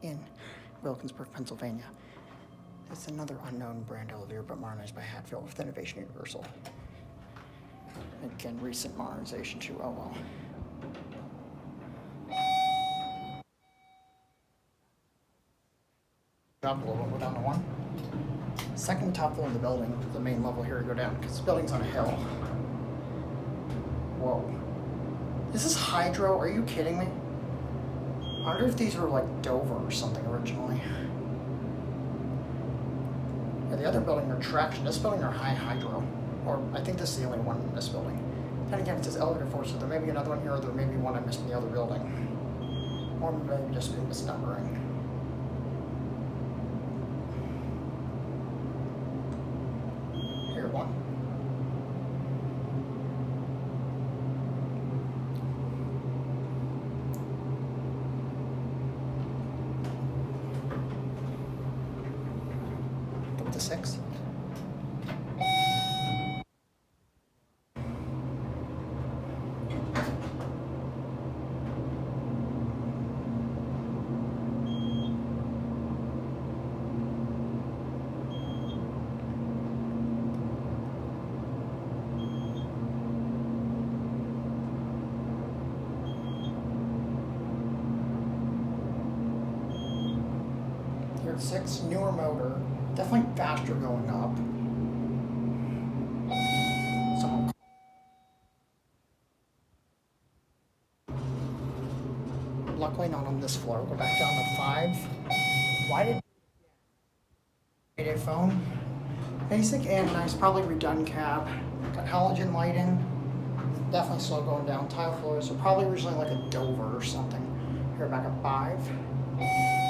in Wilkinsburg, Pennsylvania. It's another unknown brand elevator, but modernized by Hadfield with Innovation Universal. Again, recent modernization too. Oh well. Drop a little bit, go down to one. Second top floor of the building, the main level here, go down because the building's on a hill. Whoa. This is hydro? Are you kidding me? I wonder if these were like Dover or something originally. Yeah, the other building are traction. This building are high hydro. Or I think this is the only one in this building. Then again, it says elevator force, so there may be another one here, or there may be one I missed in the other building. Or maybe just been misnumbering. Here, one. Up to 6. Here at 6, newer motor, definitely faster going up. Someone. Luckily not on this floor. Go back down to 5. Why did a phone? Basic and nice, probably redone cab. Got halogen lighting. Definitely slow going down. Tile floors, so probably originally like a Dover or something. Here back at 5.